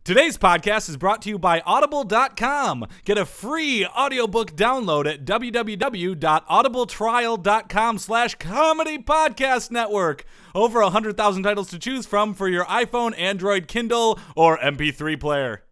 Today's podcast is brought to you by Audible.com. Get a free audiobook download at www.audibletrial.com/comedy podcast network. Over 100,000 titles to choose from for your iPhone, Android, Kindle, or MP3 player.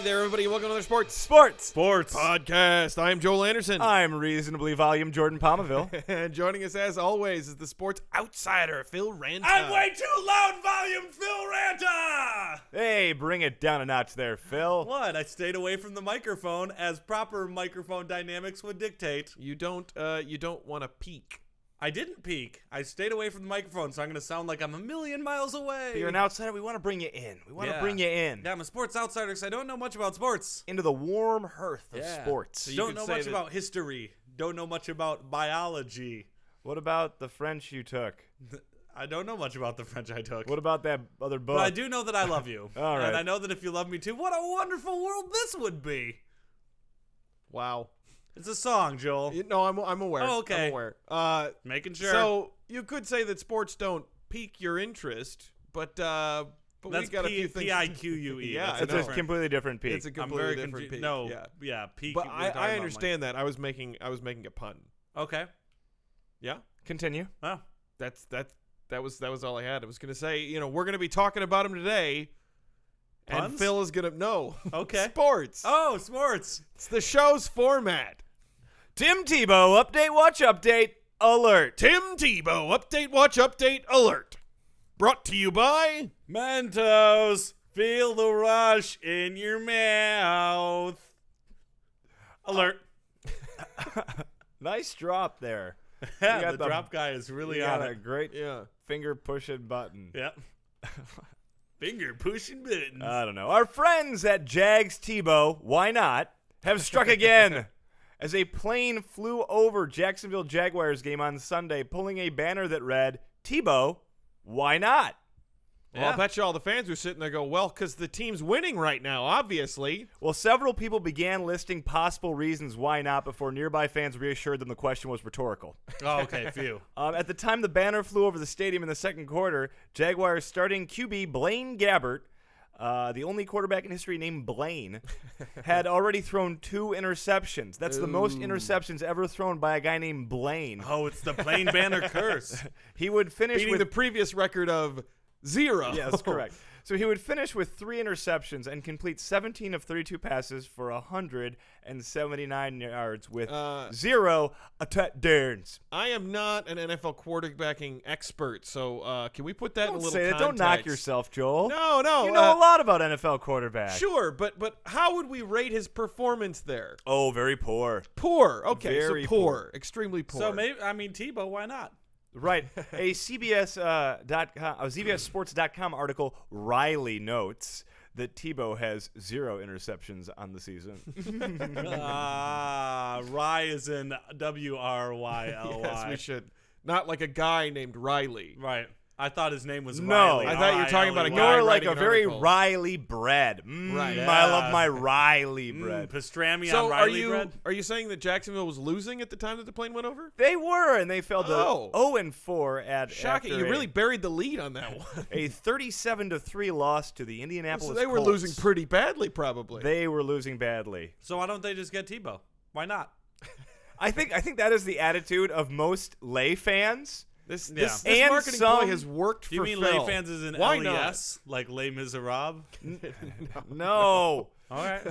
Everybody, welcome to another Sports Podcast. I'm Joel Anderson. I'm reasonably volume Jordan Pomaville. And joining us as always is the sports outsider, Phil Ranta. I'm way too loud volume, Phil Ranta! Hey, bring it down a notch there, Phil. What? I stayed away from the microphone as proper microphone dynamics would dictate. You don't want to peek. I didn't peek. I stayed away from the microphone, so I'm going to sound like I'm a million miles away. But you're an outsider. We want to bring you in. Yeah, I'm a sports outsider because I don't know much about sports. Into the warm hearth of sports. So don't know much about history. Don't know much about biology. What about the French you took? I don't know much about the French I took. What about that other book? But I do know that I love you. All right. And I know that if you love me too, what a wonderful world this would be. Wow. It's a song, Joel. No, I'm aware. Oh, okay. I'm aware. Making sure. So you could say that sports don't pique your interest, but that's we got a few things. P-I-Q-U-E. Yeah, It's a completely different peak. It's a completely different peak. No, yeah. peak. But I understand that. I was making a pun. Okay. Yeah. Continue. Oh. That was all I had. I was gonna say, we're gonna be talking about him today. Puns? And Phil is gonna Okay. Sports. Oh, sports. It's the show's format. Tim Tebow, update, watch, update, alert. Tim Tebow, update, watch, update, alert. Brought to you by Mentos. Feel the rush in your mouth. Alert. Nice drop there. Yeah, the drop guy is really on a it. great finger pushing button. Yep. Finger pushing buttons. I don't know. Our friends at Jags Tebow, why not, have struck again as a plane flew over Jacksonville Jaguars game on Sunday, pulling a banner that read, Tebow, why not? Well, I bet you all the fans were sitting there go, well, because the team's winning right now, obviously. Well, several people began listing possible reasons why not before nearby fans reassured them the question was rhetorical. Oh, okay, phew. At the time the banner flew over the stadium in the second quarter, Jaguars starting QB Blaine Gabbert, the only quarterback in history named Blaine, had already thrown 2 interceptions. That's the most interceptions ever thrown by a guy named Blaine. Oh, it's the Blaine Banner curse. He would finish beating with the previous record of 0. Yes, correct. So he would finish with 3 interceptions and complete 17 of 32 passes for 179 yards with 0 touchdowns. I am not an NFL quarterbacking expert, so can we put that in a little say context? Don't knock yourself, Joel. No. You know a lot about NFL quarterbacks. Sure, but how would we rate his performance there? Oh, very poor. Poor. Okay, Very so poor. Extremely poor. So maybe, Tebow, why not? Right. A CBSSports.com article, Riley notes that Tebow has 0 interceptions on the season. Rye is in W-R-Y-L-Y. Yes, we should. Not like a guy named Riley. Right. I thought his name was No, Riley. I thought you were talking about a guy Nor like writing a an very article. Riley bread. Right. I love my Riley bread. Pastrami So on Riley bread? are you saying that Jacksonville was losing at the time that the plane went over? They were, and they fell to Oh. 0-4 at Shocking. after You really buried the lead on that one. a 37-3 loss to the Indianapolis So they were Colts. losing pretty badly, probably. They were losing badly. So why don't they just get Tebow? Why not? I think that is the attitude of most lay fans. This And marketing some- ploy has worked Do you for mean Phil. lay fans is in Why LES? Like Les Miserables? No. All right.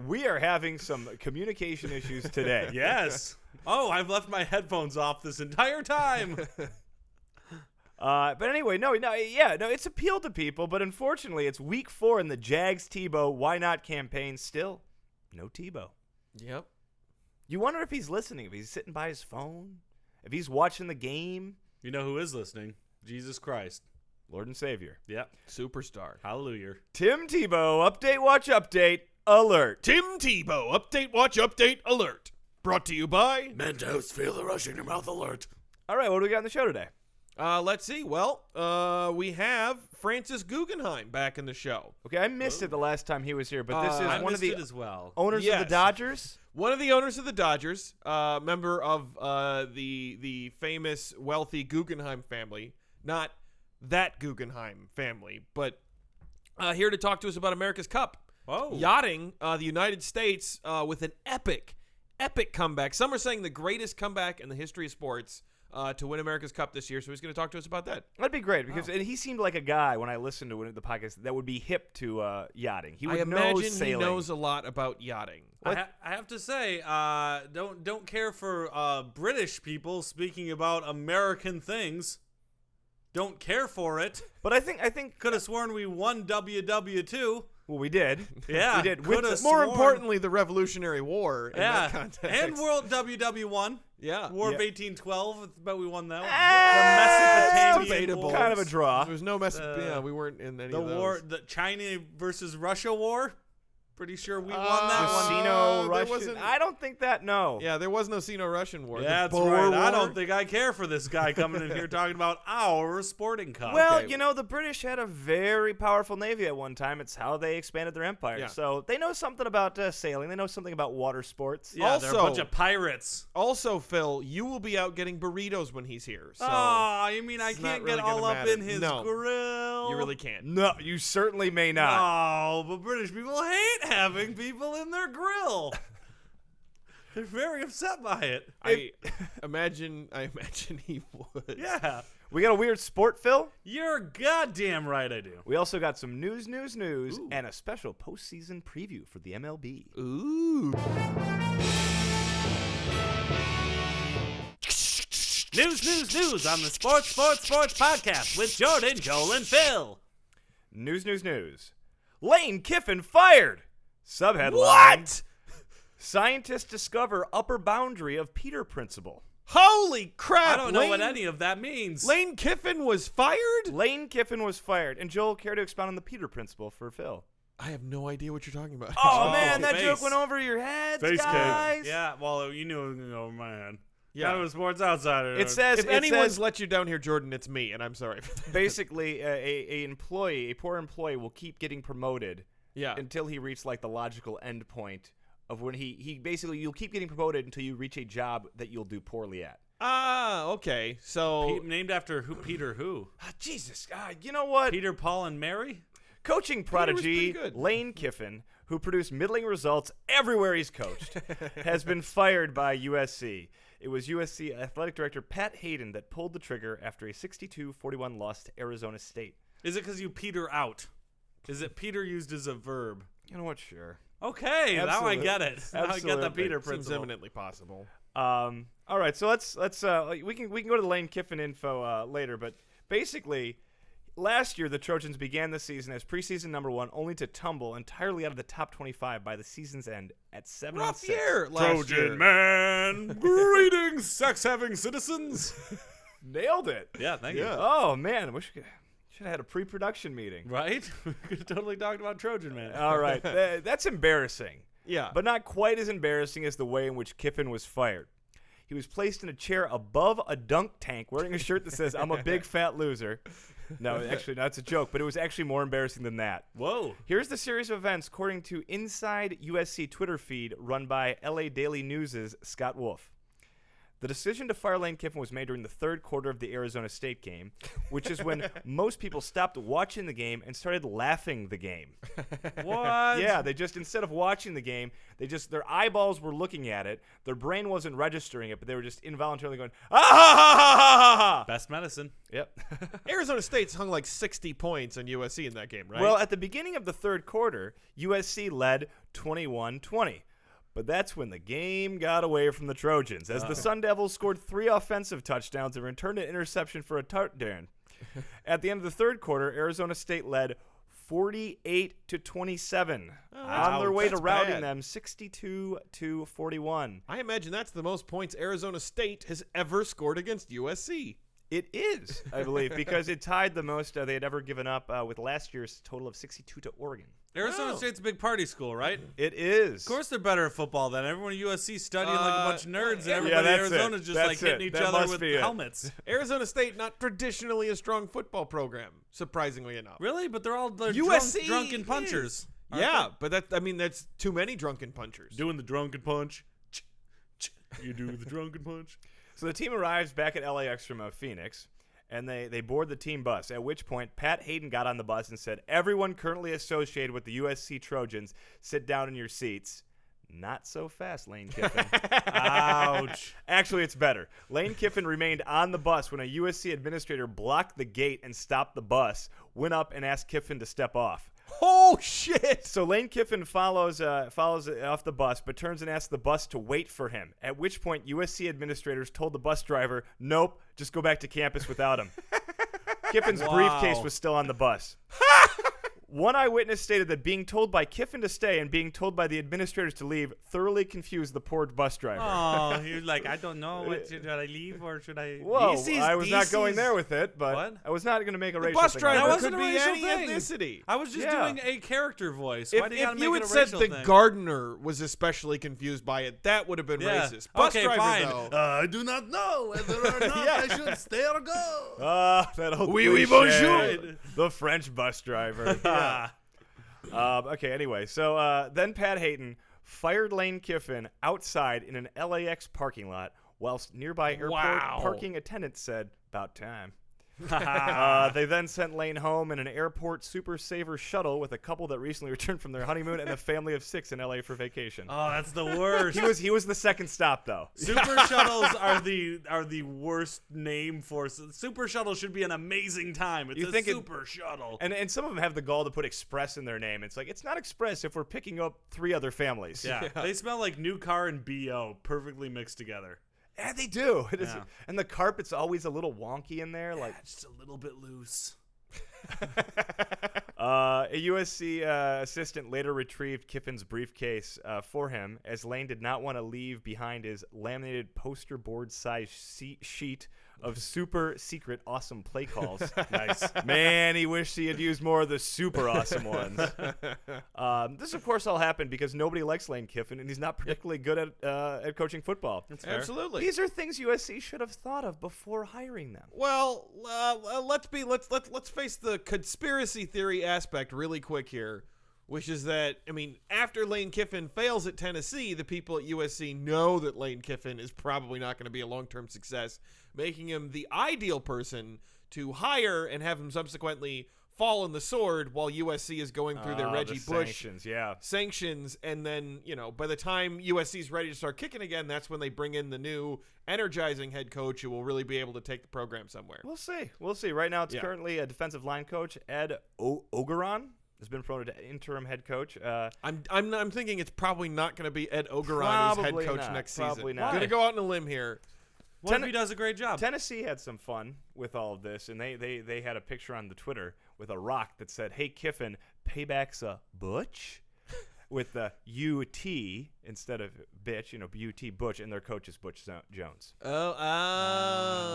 We are having some communication issues today. Yes. Oh, I've left my headphones off this entire time. But anyway, it's appealed to people, but unfortunately, it's week 4 in the Jags Tebow Why Not campaign. Still, no Tebow. Yep. You wonder if he's listening, if he's sitting by his phone, if he's watching the game. You know who is listening? Jesus Christ. Lord and Savior. Yep. Superstar. Hallelujah. Tim Tebow, update, watch, update, alert. Tim Tebow, update, watch, update, alert. Brought to you by Mentos, feel the rush in your mouth alert. All right, what do we got on the show today? Let's see. Well, we have Francis Guggenheim back in the show. Okay, I missed it the last time he was here, but this is I one of missed the it as well. owners of Yes. the Dodgers. One of the owners of the Dodgers, member of the famous wealthy Guggenheim family. Not that Guggenheim family, but here to talk to us about America's Cup. Whoa. Yachting the United States with an epic comeback. Some are saying the greatest comeback in the history of sports to win America's Cup this year. So he's going to talk to us about that. That'd be great because and he seemed like a guy when I listened to the podcast that would be hip to yachting. He would I know imagine sailing. he knows a lot about yachting. I have to say, don't care for British people speaking about American things. Don't care for it. But I think Could have sworn we won WW2. well, we did. Yeah, we did. coulda With More sworn. importantly, the Revolutionary War in that context. and World WW1. Yeah. War Yeah. of 1812. But we won that one. Ah, the Mesopotamian debatable. Wars. kind of a draw. There was no we weren't in any The of those. war, the China versus Russia war. Pretty sure we won that Uh, one. Sino there Russian. wasn't- I don't think that. No. Yeah, there was no Sino-Russian war. Yeah, The that's Boer right. I War? don't think I care for this guy coming in here talking about our sporting cup. Well, Okay. you know, the British had a very powerful navy at one time. It's how they expanded their empire. Yeah. So they know something about sailing. They know something about water sports. yeah, they're a also- bunch of pirates. Also, Phil, you will be out getting burritos when he's here. So Oh, you mean I it's not can't really get all gonna up matter. in his No. grill? you really can't. No, you certainly may not. No, but British people hate having people in their grill. They're very upset by it. I imagine he would. Yeah, We got a weird sport, Phil. you're goddamn right I do. We also got some news, and a special postseason preview for the MLB. Ooh. News on the Sports podcast with Jordan, Joel, and Phil. News. Lane Kiffin fired. Subheadline. What? Scientists discover upper boundary of Peter principle. Holy crap! I don't know what Lane- any of that means. Lane Kiffin was fired? Lane Kiffin was fired. And Joel, care to expound on the Peter principle for Phil? I have no idea what you're talking about. Oh, man, that face. joke went over your heads, Face guys. cave. Yeah, well, you knew it was going to go over my head. Yeah. Kind of a sports outsider. It says, If it anyone's says let you down here, Jordan, it's me, and I'm sorry for that. basically a poor employee will keep getting promoted Yeah. until he reaches like the logical end point of when he basically you'll keep getting promoted until you reach a job that you'll do poorly at. Ah, okay. So named after who? Peter who? Jesus, you know what? Peter, Paul, and Mary? Coaching pretty prodigy good. Lane Kiffin, who produced middling results everywhere he's coached, has been fired by USC. It was USC athletic director Pat Hayden that pulled the trigger after a 62-41 loss to Arizona State. Is it because you Peter out? Is it Peter used as a verb? You know what? Sure. Okay, now I Absolutely. get it. Now I get the Absolutely. Peter seems principle. eminently possible. All right, so let's we can go to the Lane Kiffin info later, but basically, last year the Trojans began the season as preseason number 1, only to tumble entirely out of the top 25 by the season's end at 7-6. Rough year last year. man, greetings, sex-having citizens. Nailed it. Yeah, thank Yeah. Oh man, I wish we should have had a pre-production meeting. Right? We could have totally talked about Trojan Man. All right, that's embarrassing, Yeah. but not quite as embarrassing as the way in which Kiffin was fired. He was placed in a chair above a dunk tank wearing a shirt that says, "I'm a big fat loser." No, actually, that's a joke, but it was actually more embarrassing than that. Whoa. Here's the series of events according to Inside USC Twitter feed run by LA Daily News' Scott Wolf. The decision to fire Lane Kiffin was made during the third quarter of the Arizona State game, which is when most people stopped watching the game and started laughing the game. What? Yeah, they just, instead of watching the game, their eyeballs were looking at it. Their brain wasn't registering it, but they were just involuntarily going, ah ha ha ha ha ha. Best medicine. Yep. Arizona State's hung like 60 points on USC in that game, right? Well, at the beginning of the third quarter, USC led 21-20. But that's when the game got away from the Trojans, as the Sun Devils scored 3 offensive touchdowns and returned an interception for a touchdown. At the end of the third quarter, Arizona State led 48-27 on their way to that's routing bad. them 62-41. I imagine that's the most points Arizona State has ever scored against USC. It is, I believe, because it tied the most they had ever given up with last year's total of 62 to Oregon. Arizona State's a big party school, right? It is. Of course they're better at football than everyone at USC studying like a bunch of nerds, and everybody that's at Arizona's it. just That's like hitting it. each That other must with be it. helmets. Arizona State, not traditionally a strong football program, surprisingly enough. Really? But they're all USC drunken punchers. aren't Yeah, but that's too many drunken punchers. they? Doing the drunken punch. You do the drunken punch. So the team arrives back at LAX from Phoenix, and they board the team bus, at which point Pat Hayden got on the bus and said, "Everyone currently associated with the USC Trojans, sit down in your seats." Not so fast, Lane Kiffin. Ouch. Actually, it's better. Lane Kiffin remained on the bus when a USC administrator blocked the gate and stopped the bus, went up and asked Kiffin to step off. Oh, shit! So Lane Kiffin follows off the bus, but turns and asks the bus to wait for him, at which point USC administrators told the bus driver, "Nope, just go back to campus without him." Kiffin's briefcase was still on the bus. One eyewitness stated that being told by Kiffin to stay and being told by the administrators to leave thoroughly confused the poor bus driver. Oh, he was like, I don't know. Should I leave or should I? Whoa, DC's I was not going there with it, but What? I was not going to make a The racial bus thing driver out of it. wasn't could a be racial any thing. ethnicity. I was just Yeah. doing a character voice. If, Why do you gotta if make you it had a said racial the thing? gardener was especially confused by it, that would have been racist. Bus okay, driver, fine. though. I do not know whether or not Yeah. I should stay or go. That old Oui, oui, cliche. bonjour. The French bus driver. Yeah. Okay, anyway, so then Pat Hayden fired Lane Kiffin outside in an LAX parking lot, whilst nearby airport Wow. parking attendants said, "About time." They then sent Lane home in an airport Super Saver shuttle with a couple that recently returned from their honeymoon and a family of 6 in LA for vacation. Oh, that's the worst. He was the second stop though. Super shuttles are the worst name for super shuttle. Should be an amazing time. It's You a think it- super shuttle. And some of them have the gall to put Express in their name. It's like, it's not Express if we're picking up 3 other families. yeah, they smell like new car and BO perfectly mixed together. Yeah, they do. It is, Yeah. and the carpet's always a little wonky in there. Like Just a little bit loose. a USC assistant later retrieved Kiffin's briefcase for him, as Lane did not want to leave behind his laminated poster board size sheet of super secret awesome play calls. Nice. Man, he wished he had used more of the super awesome ones. This, of course, all happened because nobody likes Lane Kiffin, and he's not particularly good at coaching football. fair. Absolutely. These are things USC should have thought of before hiring them. Well, let's face the conspiracy theory aspect really quick here, which is that, I mean, after Lane Kiffin fails at Tennessee, the people at USC know that Lane Kiffin is probably not going to be a long-term success, making him the ideal person to hire and have him subsequently fall on the sword while USC is going through their Reggie the Bush sanctions, yeah. sanctions, and then, by the time USC is ready to start kicking again, that's when they bring in the new energizing head coach who will really be able to take the program somewhere. We'll see. We'll see. Right now, it's currently a defensive line coach, Ed Ogeron, has been promoted to interim head coach. I'm thinking it's probably not going to be Ed Ogeron as head Probably coach not. next Probably season. not. I'm going to go out on a limb here. What if he does a great job? Tennessee had some fun with all of this, and they had a picture on the Twitter with a rock that said, "Hey Kiffin, payback's a butch," with the UT instead of bitch, BUT Butch, and their coach is Butch Jones.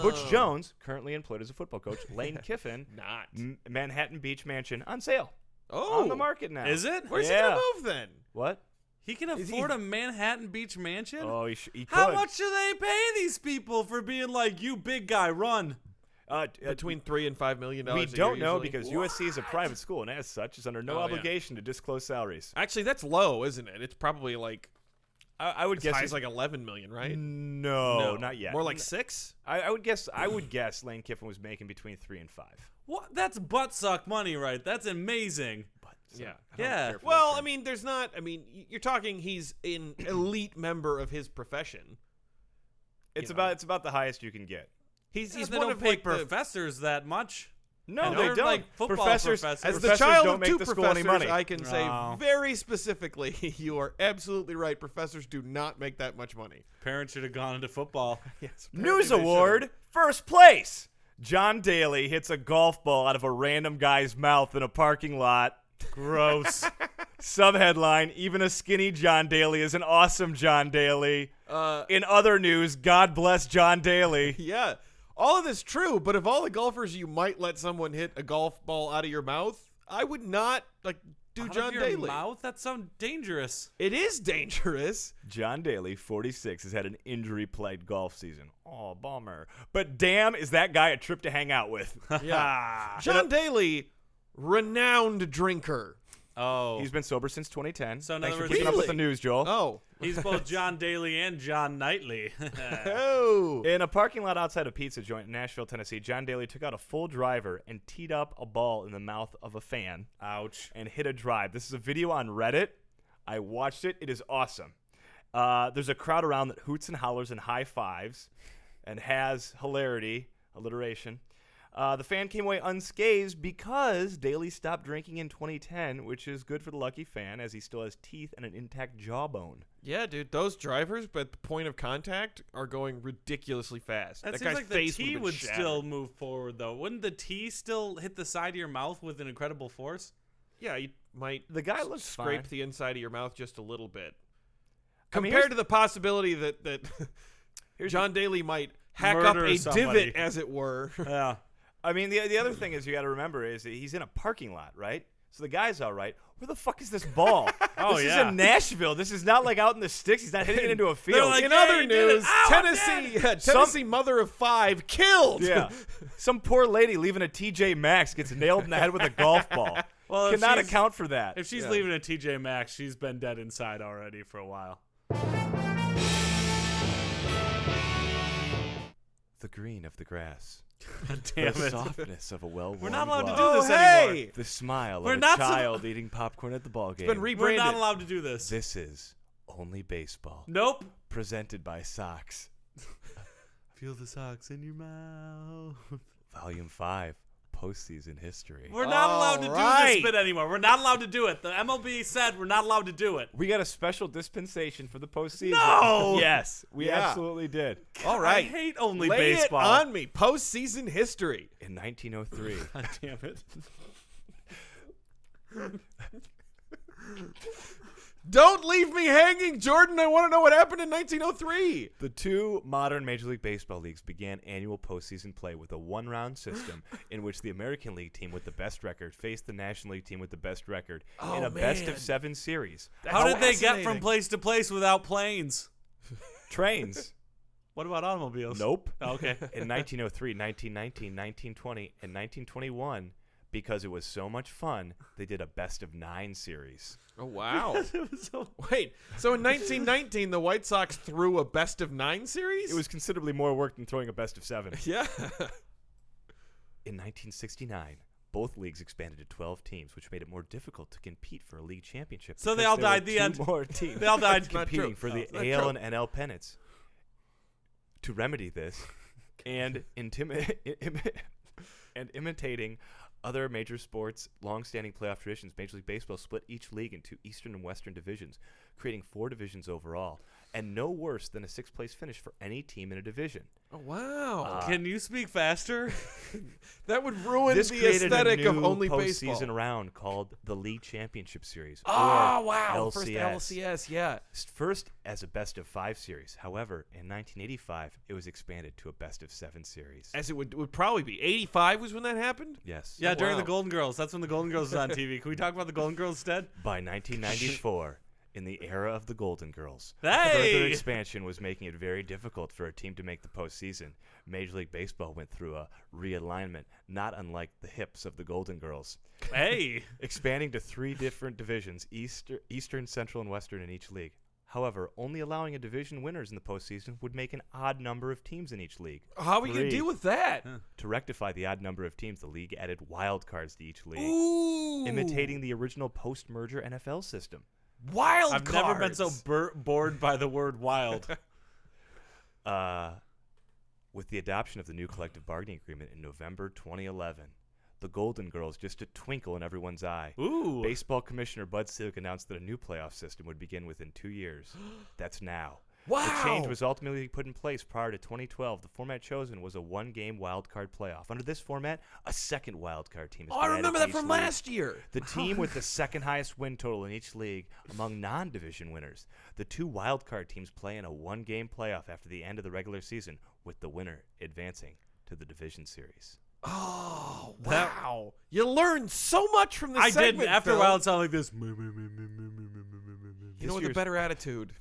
Butch Jones currently employed as a football coach. Lane Kiffin, Not. Manhattan Beach Mansion on sale. Oh. On the market now. Is it? Where's he going to move then? What? He can afford a Manhattan Beach mansion? Oh, he could. How much do they pay these people for being like, you big guy, run? Between $3 and $5 million. We a don't year know usually. because USC is a private school, and as such, is under no Oh, yeah. obligation to disclose salaries. Actually, that's low, isn't it? It's probably like I would as guess high it's as like 11 million, right? No, not yet. More like 6. I would guess. I would guess Lane Kiffin was making between 3 and 5. What? That's butt suck money, right? That's amazing. Yeah. Yeah. Well, I mean, there's not. I mean, you're talking. He's an elite member of his profession. It's about the highest you can get. He's they one don't of pay like the professors that much. No, And they they're don't. like football professors, professors. As the professors child don't of make two the school any professors, money. I can say No. very specifically, you are absolutely right. Professors do not make that much money. Parents should have gone into football. Yes. News award, first place. John Daly hits a golf ball out of a random guy's mouth in a parking lot. Gross. Subheadline, even a skinny John Daly is an awesome John Daly. In other news, God bless John Daly. Yeah. all of this true, but of all the golfers you might let someone hit a golf ball out of your mouth, I would not do Out John of your Daly. mouth? That sounds dangerous. It is dangerous. John Daly, 46, has had an injury-plagued golf season. Oh, bummer. But damn, is that guy a trip to hang out with. Yeah. John Daly, renowned drinker. Oh. He's been sober since 2010. So in Thanks other for words, keeping up with the Really? news, Joel. Oh. He's both John Daly and John Knightley. Oh. In a parking lot outside a pizza joint in Nashville, Tennessee, John Daly took out a full driver and teed up a ball in the mouth of a fan. Ouch. And hit a drive. This is a video on Reddit. I watched it. It is awesome. There's a crowd around that hoots and hollers and high fives and has hilarity, alliteration. The fan came away unscathed because Daly stopped drinking in 2010, which is good for the lucky fan as he still has teeth and an intact jawbone. Yeah, dude, those drivers at the point of contact are going ridiculously fast. That That seems guy's like the face T would've would been shattered. still move forward, though. Wouldn't the T still hit the side of your mouth with an incredible force? Yeah, you might The guy looks scrape fine. the inside of your mouth just a little bit. I mean, Compared to the possibility that John Daly might hack up Murder a somebody. divot, as it were. Yeah. I mean, the other thing is you got to remember is that he's in a parking lot, right? So the guy's all right. Where the fuck is this ball? Oh, this yeah. is in Nashville. This is not like out in the sticks. He's not hitting it into a field. like, In "Yeah, other he did it. news, Ow, Tennessee, Tennessee mother of 5 killed. Yeah. Some poor lady leaving a TJ Maxx gets nailed in the head with a golf ball. Well, if Cannot she's- account for that. If she's Yeah. leaving a TJ Maxx, she's been dead inside already for a while. The green of the grass. Damn the it. softness of a well-worn We're not allowed to glove. do this hey! anymore. The smile We're of a not child eating popcorn at the ball game. Been We're rebranded. not allowed to do this. This is Only Baseball. Nope. Presented by Sox. Feel the socks in your mouth. Volume 5. Postseason history. We're not allowed to do Alright. this bit anymore. We're not allowed to do it. The MLB said we're not allowed to do it. We got a special dispensation for the postseason. No! Yes, we Yeah. absolutely did. All I right. hate only Lay baseball. it on me. Postseason history. In 1903, God damn it. Don't leave me hanging, Jordan. I want to know what happened in 1903. the two modern Major League Baseball leagues began annual postseason play with a one-round system in which the American League team with the best record faced the National League team with the best record in a man. best-of-7 series. How did they get from fascinating. place to place without planes? Trains. What about automobiles? Nope. Oh, okay. In 1903, 1919, 1920, and 1921, because it was so much fun, they did a best-of-9 series. Oh, wow. It was so- Wait, so in 1919, the White Sox threw a best-of-9 series? It was considerably more work than throwing a best-of-7. Yeah. In 1969, both leagues expanded to 12 teams, which made it more difficult to compete for a league championship. So they because all there were died the two end. more teams They all died. not competing true. for No, the it's not AL true. and NL pennants. To remedy this, and imitating other major sports' long-standing playoff traditions, Major League Baseball split each league into Eastern and Western divisions, creating 4 divisions overall, and no worse than a 6th-place finish for any team in a division. Oh, wow. Can you speak faster? That would ruin This the created aesthetic a of new only postseason baseball. round called the League Championship Series. Oh, or wow. LCS. First LCS, yeah. First as a best-of-5 series. However, in 1985, it was expanded to a best-of-7 series. As it would probably be. 85 was when that happened? Yes. Yeah, during wow. the Golden Girls. That's when the Golden Girls was on TV. Can we talk about the Golden Girls instead? By 1994, in the era of the Golden Girls, Hey! further expansion was making it very difficult for a team to make the postseason. Major League Baseball went through a realignment, not unlike the hips of the Golden Girls, Hey. expanding to 3 different divisions, Eastern, Central, and Western in each league. However, only allowing a division winners in the postseason would make an odd number of teams in each league. How are we going to 3. deal with that? To rectify the odd number of teams, the league added wild cards to each league, Ooh. imitating the original post-merger NFL system. wild I've cards. never been so bored by the word wild. With the adoption of the new collective bargaining agreement in November 2011, the Golden Girls just a twinkle in everyone's eye. Ooh. Baseball Commissioner Bud Selig announced that a new playoff system would begin within 2 years. That's now. Wow. The change was ultimately put in place prior to 2012. The format chosen was a 1-game wild card playoff. Under this format, a second wild card team is Oh, I remember that from last year. The team with the second highest win total in each league among non-division winners. The 2 wild card teams play in a 1-game playoff after the end of the regular season, with the winner advancing to the division series. Oh, wow. You learned so much from this I segment, did. After Phil. a while, it sounded like this. You This know, with a year's- better attitude.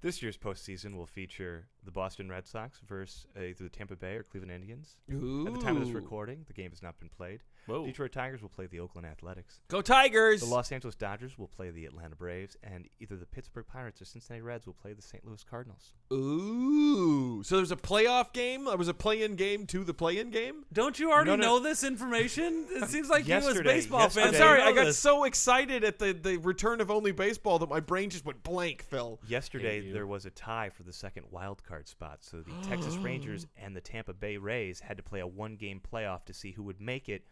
This year's postseason will feature the Boston Red Sox versus either the Tampa Bay or Cleveland Indians. Ooh. At the time of this recording, the game has not been played. Whoa. Detroit Tigers will play the Oakland Athletics. Go Tigers! The Los Angeles Dodgers will play the Atlanta Braves, and either the Pittsburgh Pirates or Cincinnati Reds will play the St. Louis Cardinals. Ooh. So there's a playoff game? There was a play-in game to the play-in game? Don't you already No, no. know this information? It seems like you as Yesterday- baseball yesterday- fans. I'm sorry, know I got this. so excited at the return of only baseball that my brain just went blank, Phil. Yesterday, Hate you. there was a tie for the second wild card spot, so the Texas Rangers and the Tampa Bay Rays had to play a one-game playoff to see who would make it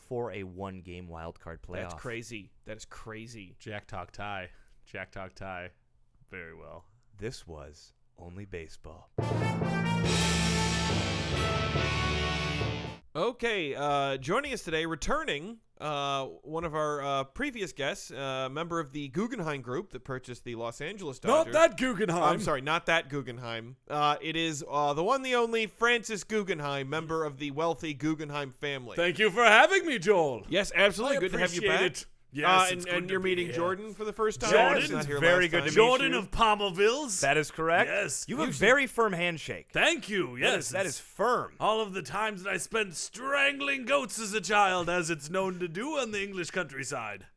for a one-game wild card playoff. That's crazy. That is crazy. Jack talk tie. Jack talk tie. Very well. This was only baseball. Okay, joining us today, returning, one of our previous guests, member of the Guggenheim group that purchased the Los Angeles Dodgers. Guggenheim. I'm sorry, not that Guggenheim. It is the one, the only Francis Guggenheim, member of the wealthy Guggenheim family. Thank you for having me, Joel. Yes, absolutely. I Good to have you appreciate back. it. Yes, and it's good and to you're be meeting here. Jordan for the first time. Jordan, He's not it's here very last good time. to meet Jordan you. of Pomaville's. That is correct. Yes. You have a very firm handshake. Thank you. Yes. That is firm. all of the times that I spent strangling goats as a child, as it's known to do on the English countryside.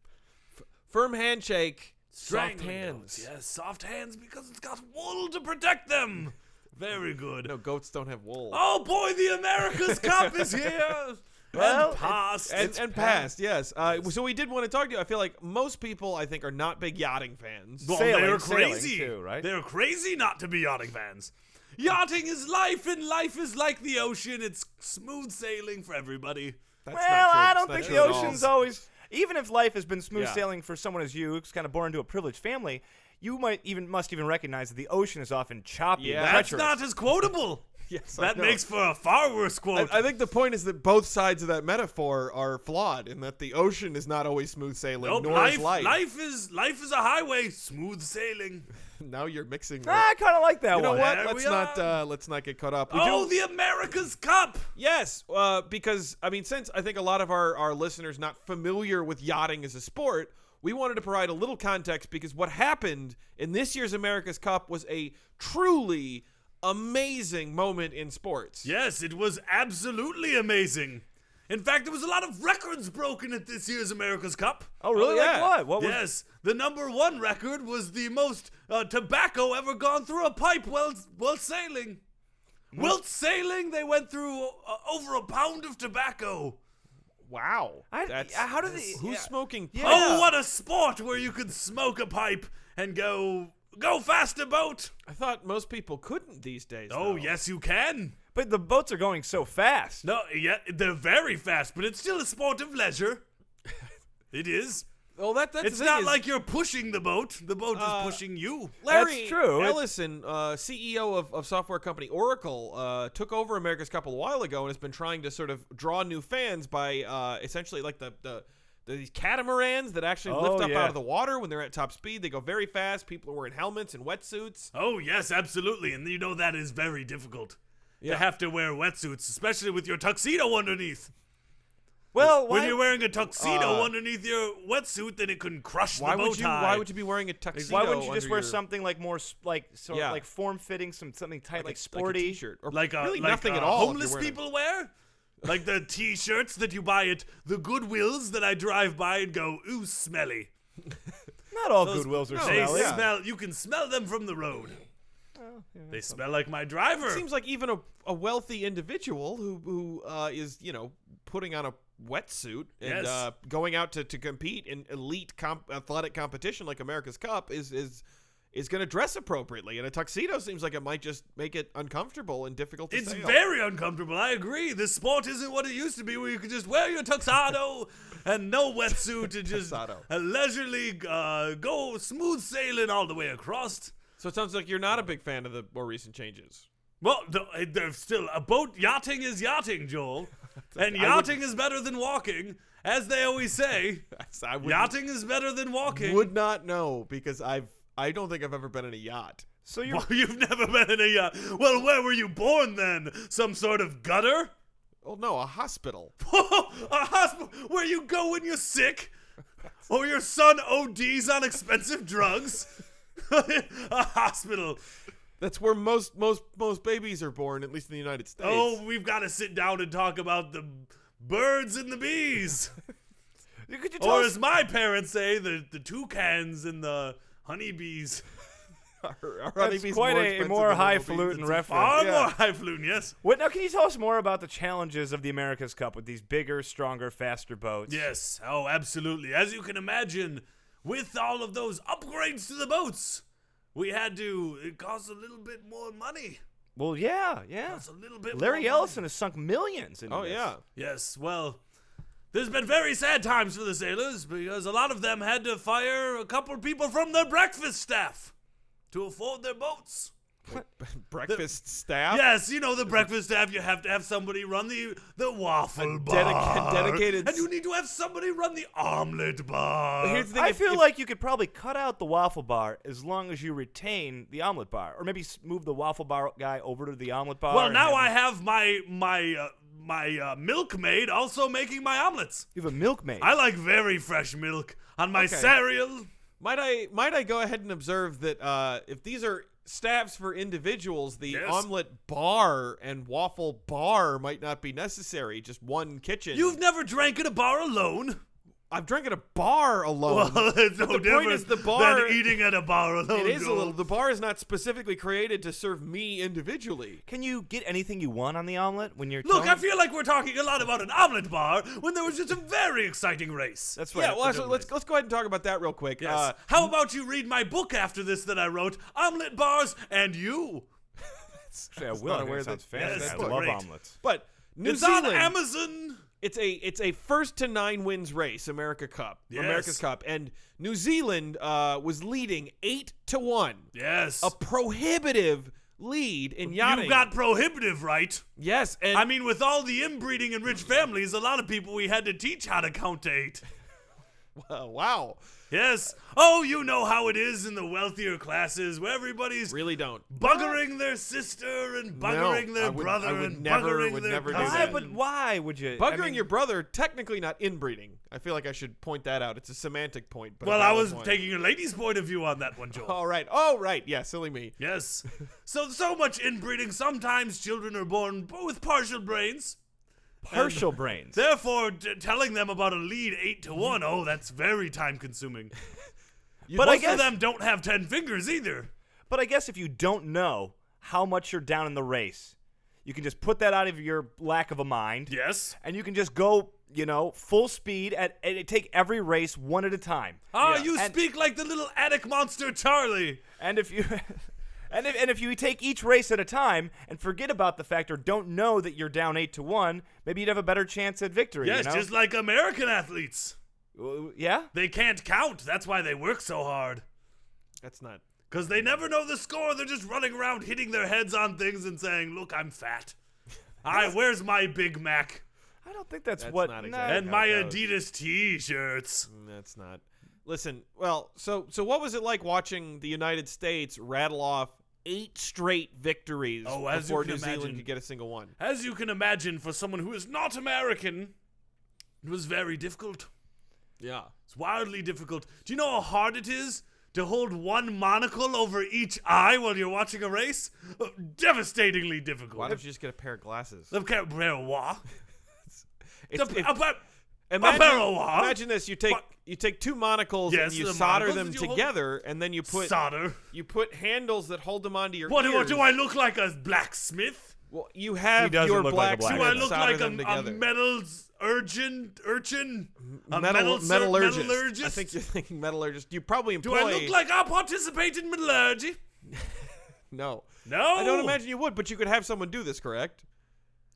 Firm handshake, soft Strangling hands. goats. Yes, soft hands because it's got wool to protect them. Very good. No, goats don't have wool. Oh boy, the America's Cup is here. Well, and past. And past, yes. So we did want to talk to you. I feel like most people, I think, are not big yachting fans. Well, Sailing- they're sailing crazy. too, right? They're crazy not to be yachting fans. Yachting is life, and life is like the ocean. It's smooth sailing for everybody. That's Well, not true. I It's don't not think true the at all. ocean's always. Even if life has been smooth Yeah. sailing for someone as you, who's kind of born into a privileged family, you must even recognize that the ocean is often choppy. Yeah. and That's treacherous. not as quotable. Yes, I That know. makes for a far worse quote. I think the point is that both sides of that metaphor are flawed, in that the ocean is not always smooth sailing, Nope, nor is life. life is a highway, smooth sailing. Now you're mixing. I kind of like that You know one. what? There Let's not get caught up. We Oh, do, the America's Cup. yes, because I mean, since I think a lot of our listeners not familiar with yachting as a sport, we wanted to provide a little context, because what happened in this year's America's Cup was a truly amazing moment in sports. Yes, it was absolutely amazing. In fact, there was a lot of records broken at this year's America's Cup. Oh, really? Oh, yeah. Like what? What was? Yes, the number one record was the most tobacco ever gone through a pipe while sailing. While sailing, they went through over a pound of tobacco. Wow. How did they? Who's yeah. smoking? Yeah. Oh, what a sport where you could smoke a pipe and go faster, boat. I thought most people couldn't these days. Oh, though. yes, you can. But the boats are going so fast. No, yeah, they're very fast, but it's still a sport of leisure. It is. Well, that's It's the thing not is, like you're pushing the boat. The boat is pushing you. Larry That's true. Ellison, CEO of software company Oracle, took over America's Cup a while ago and has been trying to sort of draw new fans by essentially like these catamarans that actually lift up yeah. out of the water when they're at top speed. They go very fast. People are wearing helmets and wetsuits. Oh, yes, absolutely. And you know that is very difficult to have to wear wetsuits, especially with your tuxedo underneath. Well, When why? you're wearing a tuxedo underneath your wetsuit, then it can crush Why the bow would you? tie. Why would you be wearing a tuxedo? Why wouldn't you just under wear your- something like more Yeah. like form fitting, something tight, like a sporty? t-shirt or Like really like nothing at all? if you're homeless wearing a- people wear? Like the T-shirts that you buy at the Goodwills that I drive by and go, ooh, smelly. Not all Those- Goodwills are They smelly. yeah. smell. You can smell them from the road. They smell like my driver. It seems like even a wealthy individual who is putting on a wetsuit and Yes. going out to compete in elite athletic competition like America's Cup is going to dress appropriately, and a tuxedo seems like it might just make it uncomfortable and difficult to It's sail. very uncomfortable. I agree. This sport isn't what it used to be, where you could just wear your tuxedo and no wetsuit and just Tuxedo. leisurely go smooth sailing all the way across. So it sounds like you're not a big fan of the more recent changes. Well, there's still a boat. Yachting is yachting, Joel, and yachting is better than walking, as they always say. I Yachting is better than walking. would not know, because I don't think I've ever been in a yacht. So you're Well, you've never been in a, well, where were you born then? Some sort of gutter? Oh no, a hospital. A hospital where you go when you're sick? Or your son ODs on expensive drugs? A hospital. That's where most babies are born, at least in the United States. Oh, we've got to sit down and talk about the birds and the bees. could you tell Or us- as my parents say, the toucans and the honeybees. Our That's honeybees quite more a expensive more than highfalutin honeybees. reference. Far Yeah. more highfalutin, yes. What now? Can you tell us more about the challenges of the America's Cup with these bigger, stronger, faster boats? Yes, oh, absolutely. As you can imagine, with all of those upgrades to the boats, it costs a little bit more money. Well, yeah. Costs a little bit Larry more Ellison has sunk millions into Oh this. yeah. Yes, well, there's been very sad times for the sailors because a lot of them had to fire a couple of people from their breakfast staff to afford their boats. Breakfast staff. Yes, you know the breakfast staff. You have to have somebody run the waffle bar, dedicated and you need to have somebody run the omelet bar. Here's the thing. I if- feel if- like you could probably cut out the waffle bar as long as you retain the omelet bar, or maybe move the waffle bar guy over to the omelet bar. Well, and now I have have my milkmaid also making my omelets. you have a milkmaid. I like very fresh milk on my Okay. cereal. Might I go ahead and observe that if these are staffs for individuals, the Yes. omelet bar and waffle bar might not be necessary. Just one kitchen. You've never drank at a bar alone. I've drank at a bar alone. Well, it's no the point different is the bar- than eating at a bar alone. It is a Joel. little. The bar is not specifically created to serve me individually. Can you get anything you want on the omelet when you're Look, telling- I feel like we're talking a lot about an omelet bar when there was just a very exciting race. That's right. Yeah, well, actually, let's go ahead and talk about that real quick. Yes. How about you read my book after this that I wrote, Omelet Bars and You? Actually, I will. not I think aware it sounds that- fantastic. Yes, I that's love great. omelets. But New It's Zealand, on Amazon. It's a first to 9 wins race, America's Cup, and New Zealand was leading 8-1. Yes. A prohibitive lead in yachting. You got prohibitive, right? yes, and I mean, with all the inbreeding in rich families, a lot of people we had to teach how to count to 8. wow, Yes. Oh, you know how it is in the wealthier classes where everybody's really don't. buggering their sister and buggering No, their I would- brother I would and never- buggering would their never do cousin. Why? that. But why would you? Buggering I mean, your brother, technically not inbreeding. I feel like I should point that out. It's a semantic point. But a Well, I valid was one. taking a lady's point of view on that one, Joel. All right. Oh, right. Yeah, silly me. Yes. So much inbreeding, sometimes children are born with partial brains. partial brains. Therefore, telling them about a lead 8-1, oh, that's very time consuming. But I Most guess- of them don't have 10 fingers either. But I guess if you don't know how much you're down in the race, you can just put that out of your lack of a mind. Yes. And you can just go, full speed and take every race one at a time. Ah, Yeah. you And- speak like the little attic monster Charlie. And if you and if you take each race at a time and forget about the fact or don't know that you're down 8-1, maybe you'd have a better chance at victory. Yes, just like American athletes. Yeah. They can't count. That's why they work so hard. That's not. Because they never know the score. They're just running around hitting their heads on things and saying, look, I'm fat. Where's my Big Mac? I don't think that's That's what. not no, exactly And how my it goes. Adidas T-shirts. That's not. Listen, well, so what was it like watching the United States rattle off 8 straight victories Oh, as you before can New Zealand imagine. could get a single one? As you can imagine, for someone who is not American, it was very difficult. Yeah. It's wildly difficult. Do you know how hard it is to hold one monocle over each eye while you're watching a race? Devastatingly difficult. Why don't you just get a pair of glasses? Okay, what? Imagine this: you take 2 monocles Yes, and you the solder monocles them that you hold- together, and then you put Solder. handles that hold them onto your What ears. do I look like, a blacksmith? Well, you have He doesn't your look like a blacksmith Do I blacksmith. look solder like them a together. metals urchin? A metallurgist. metallurgist? I think you're thinking metallurgist. You probably Do employ. I look like I participate in metallurgy? No. No. I don't imagine you would, but you could have someone do this, correct?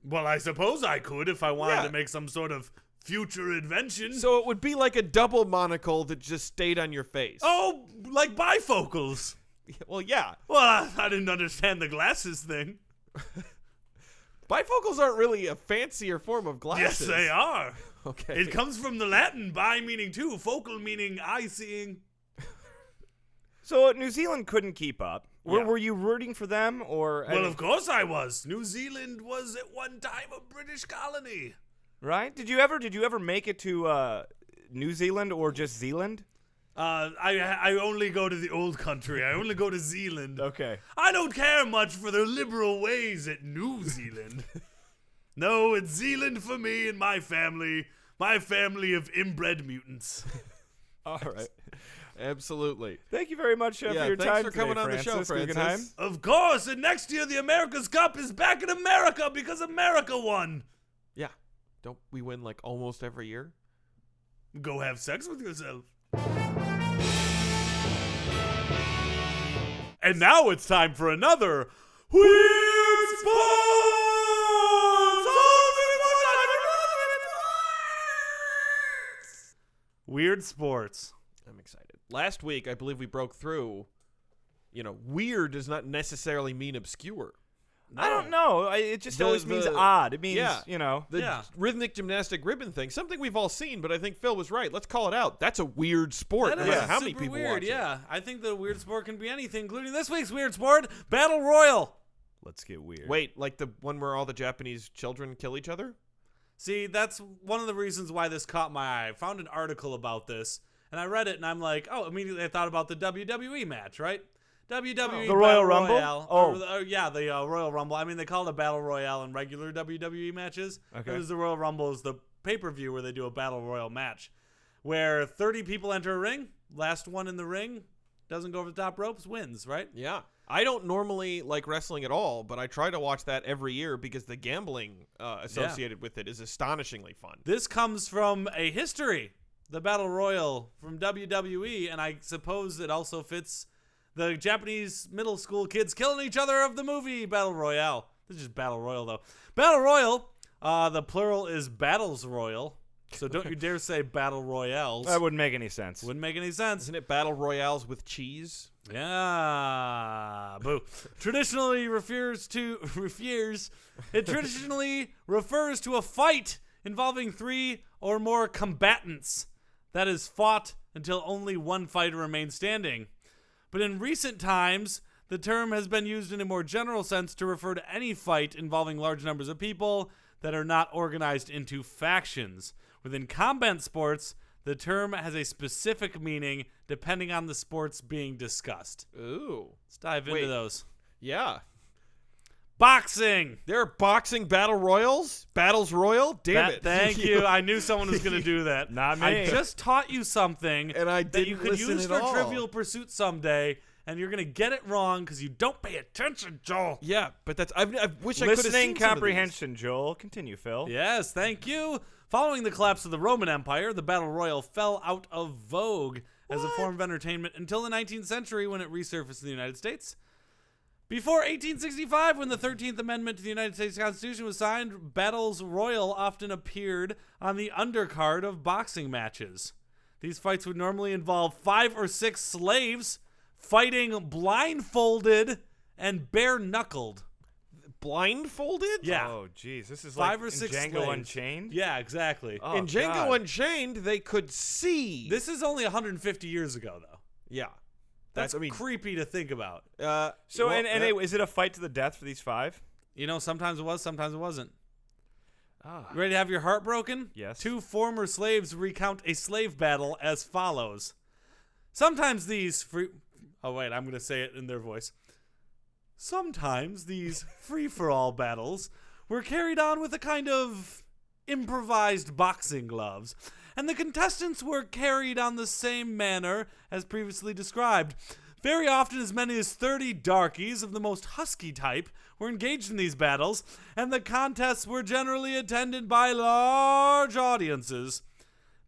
Well, I suppose I could if I wanted Yeah. to make some sort of future invention. So it would be like a double monocle that just stayed on your face. Oh, like bifocals. Well, yeah. Well, I didn't understand the glasses thing. Bifocals aren't really a fancier form of glasses. Yes, they are. Okay. It comes from the Latin bi meaning two, focal meaning eye seeing. So New Zealand couldn't keep up. Were you rooting for them or? Well, of course I was. New Zealand was at one time a British colony. Right? Did you ever make it to New Zealand or just Zealand? I only go to the old country. I only go to Zealand. Okay. I don't care much for their liberal ways at New Zealand. No, it's Zealand for me and my family of inbred mutants. All right. Absolutely. Thank you very much for your thanks time for coming today, on the show, Francis Guggenheim. Francis. Of course, and next year the America's Cup is back in America because America won. Yeah. Don't we win like almost every year? Go have sex with yourself. And now it's time for another Weird Sports! Weird Sports. I'm excited. Last week, I believe we broke through, weird does not necessarily mean obscure. I don't know. It just always means odd. It means, The rhythmic gymnastic ribbon thing, something we've all seen, but I think Phil was right. Let's call it out. That's a weird sport. That No is matter how many super people weird, watch it. yeah. I think the weird sport can be anything, including this week's weird sport, Battle Royal. Let's get weird. Wait, like the one where all the Japanese children kill each other? See, that's one of the reasons why this caught my eye. I found an article about this, and I read it, and I'm like, oh, immediately I thought about the WWE match, right? WWE The Royal Battle Rumble? Royale. Oh. The Royal Rumble. I mean, they call it a Battle Royale in regular WWE matches. Okay. Because the Royal Rumble is the pay-per-view where they do a Battle Royal match, where 30 people enter a ring. Last one in the ring doesn't go over the top ropes, wins, right? Yeah. I don't normally like wrestling at all, but I try to watch that every year because the gambling associated with it is astonishingly fun. This comes from a history, the Battle Royal from WWE, and I suppose it also fits the Japanese middle school kids killing each other of the movie Battle Royale. This is just Battle Royal, though. Battle Royal, the plural is Battles Royal, so don't you dare say Battle Royales. That wouldn't make any sense. Wouldn't make any sense. Isn't it battle royales with cheese? Yeah, boo. Traditionally refers to a fight involving 3 or more combatants that is fought until only one fighter remains standing. But in recent times, the term has been used in a more general sense to refer to any fight involving large numbers of people that are not organized into factions. Within combat sports, the term has a specific meaning depending on the sports being discussed. Ooh. Let's dive into those. Yeah. Boxing. There are boxing battle royals? Battles royal? Damn it. Thank you. I knew someone was going to do that. Not me. I just taught you something And I that you didn't could listen use at for all. Trivial Pursuit someday, and you're going to get it wrong because you don't pay attention, Joel. Yeah, but that's I wish I could have Listening seen some of these. comprehension, Joel. Continue, Phil. Yes, thank you. Following the collapse of the Roman Empire, the Battle Royal fell out of vogue as a form of entertainment until the 19th century when it resurfaced in the United States. Before 1865, when the 13th Amendment to the United States Constitution was signed, battles royal often appeared on the undercard of boxing matches. These fights would normally involve 5 or 6 slaves fighting blindfolded and bare-knuckled. Blindfolded? Yeah. Oh, geez. This is 5 like or 6 in Django slaves. Unchained? Yeah, exactly. Oh, In Django God. Unchained, they could see. This is only 150 years ago, though. Yeah. That's creepy to think about. So, well, anyway, is it a fight to the death for these 5? You know, sometimes it was, sometimes it wasn't. Ah. You ready to have your heart broken? Yes. 2 former slaves recount a slave battle as follows. Sometimes these Oh, wait, I'm going to say it in their voice. Sometimes these free-for-all battles were carried on with a kind of improvised boxing gloves, and the contestants were carried on the same manner as previously described. Very often as many as 30 darkies of the most husky type were engaged in these battles, and the contests were generally attended by large audiences,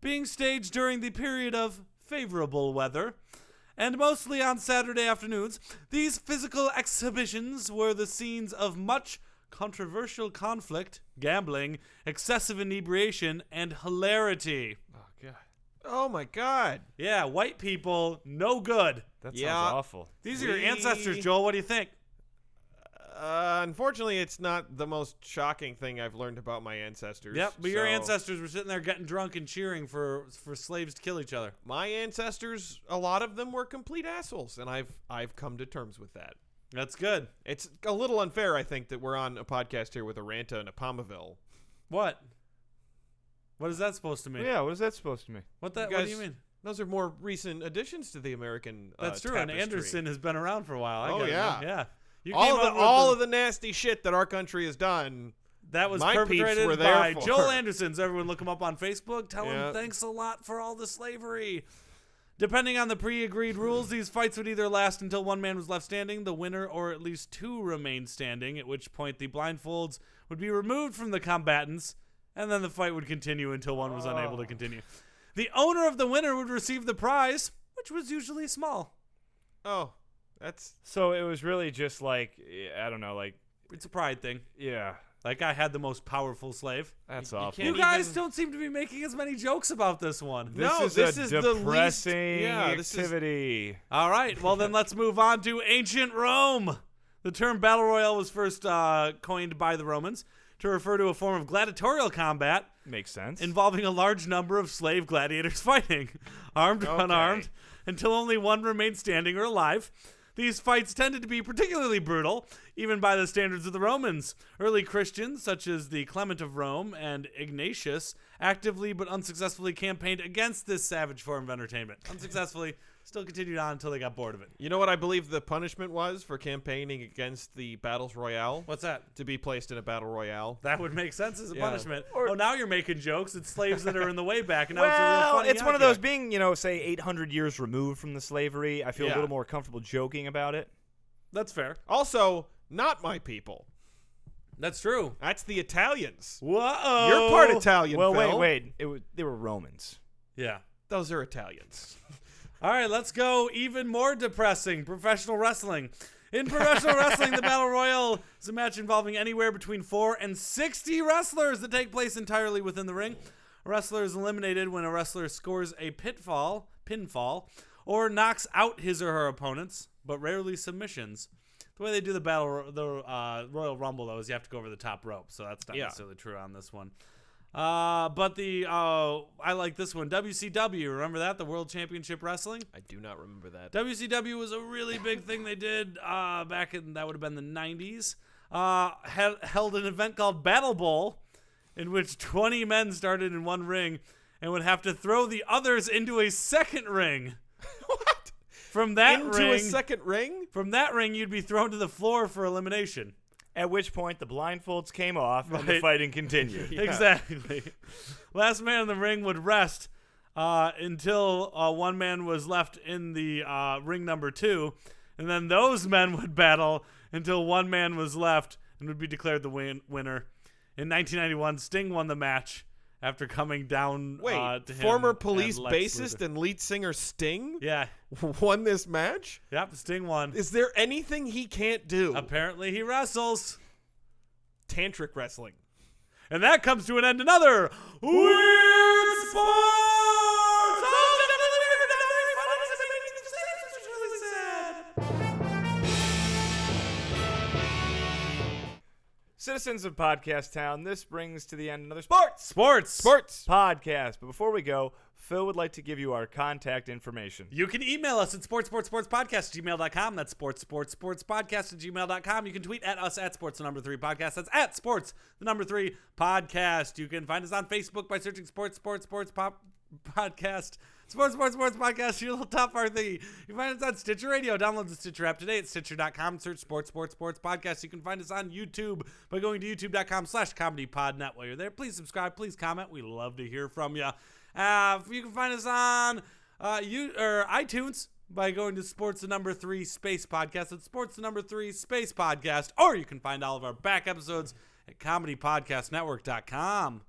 being staged during the period of favorable weather, and mostly on Saturday afternoons. These physical exhibitions were the scenes of much controversial conflict, gambling, excessive inebriation, and hilarity. Oh, God. Oh my God. Yeah, white people, no good. That Yeah. sounds awful. These are your ancestors, Joel. What do you think? Unfortunately, it's not the most shocking thing I've learned about my ancestors. Yep, but your so- ancestors were sitting there getting drunk and cheering for slaves to kill each other. My ancestors, a lot of them were complete assholes, and I've come to terms with that. That's good. It's a little unfair, I think, that we're on a podcast here with a Ranta and a Pomaville. What? What is that supposed to mean? Yeah, what is that supposed to mean? What You do guys- you mean? Those are more recent additions to the American That's true. And tapestry. Anderson has been around for a while. I Oh, got it, yeah. man. Yeah. You All came of up with all of the nasty shit that our country has done. that was my peeps perpetrated were there by for. Joel Anderson. So everyone look him up on Facebook. Tell Yeah. him thanks a lot for all the slavery. Depending on the pre-agreed rules, these fights would either last until one man was left standing, the winner, or at least two remained standing, at which point the blindfolds would be removed from the combatants, and then the fight would continue until one was unable to continue. The owner of the winner would receive the prize, which was usually small. Oh, that's So it was really just like, I don't know, like, It's a pride thing. yeah, Like I had the most powerful slave. that's You awful. can't You guys even- don't seem to be making as many jokes about this one. This this is a is the least- depressing yeah, this is- activity. All right, well then let's move on to ancient Rome. The term battle royale was first coined by the Romans to refer to a form of gladiatorial combat Makes sense. involving a large number of slave gladiators fighting, armed or Okay. unarmed, until only one remained standing or alive. These fights tended to be particularly brutal, even by the standards of the Romans. Early Christians, such as the Clement of Rome and Ignatius, actively but unsuccessfully campaigned against this savage form of entertainment. Unsuccessfully, still continued on until they got bored of it. You know what I believe the punishment was for campaigning against the battles royale? What's that? To be placed in a battle royale. That would make sense as a Yeah. punishment. Or- Oh, now you're making jokes. It's slaves that are in the way back, and now it's a real Well, funny it's one of those object. being, say 800 years removed from the slavery. I feel Yeah. a little more comfortable joking about it. That's fair. Also, not my people. That's true. That's the Italians. Whoa. You're part Italian, Well, Phil. wait. They were Romans. Yeah. Those are Italians. All right, let's go even more depressing. Professional wrestling. In professional wrestling, the Battle Royal is a match involving anywhere between 4 and 60 wrestlers that take place entirely within the ring. A wrestler is eliminated when a wrestler scores a pinfall, or knocks out his or her opponents, but rarely submissions. The way they do the Royal Rumble, though, is you have to go over the top rope, so that's not Yeah. necessarily true on this one. But I like this one. WCW, remember that? The World Championship Wrestling? I do not remember that. WCW was a really big thing they did back in, that would have been the 90s. Held an event called Battle Bowl, in which 20 men started in one ring and would have to throw the others into a second ring. What? From that Into ring, a second ring? from that ring, you'd be thrown to the floor for elimination. At which point the blindfolds came off and the Right. fighting continued. Yeah. Exactly. Last man in the ring would rest until one man was left in the ring number 2, and then those men would battle until one man was left and would be declared the winner. In 1991, Sting won the match after coming down Wait, to him former and police Lex bassist Luthor. and lead singer Sting Yeah. won this match? Yep, Sting won. Is there anything he can't do? Apparently he wrestles. Tantric wrestling. And that comes to an end. Another Weird Sports! Citizens of Podcast Town, this brings to the end another sports Sports. podcast. But before we go, Phil would like to give you our contact information. You can email us at sportspodcast@gmail.com. That's sportspodcast@gmail.com. You can tweet at us at sports3podcast. That's at sports3podcast. You can find us on Facebook by searching podcast. Sports podcast. Your little top part thing. You can find us on Stitcher Radio. Download the Stitcher app today at Stitcher.com. Search sports podcast. You can find us on YouTube by going to youtube.com/comedypodnet. While you're there, please subscribe. Please comment. We love to hear from you. You can find us on iTunes by going to Sports3 Space Podcast. That's Sports3 Space Podcast. Or you can find all of our back episodes at comedypodcastnetwork.com.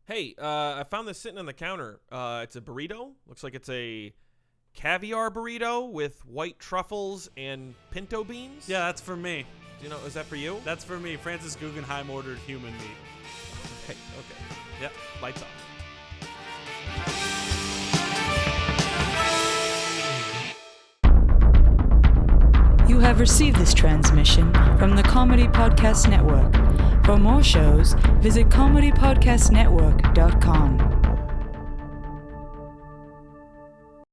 Hey, I found this sitting on the counter. It's a burrito. Looks like it's a caviar burrito with white truffles and pinto beans. Yeah, that's for me. Do you know, is that for you? That's for me. Francis Guggenheim ordered human meat. Okay. Yep. Lights off. You have received this transmission from the Comedy Podcast Network. For more shows, visit comedypodcastnetwork.com.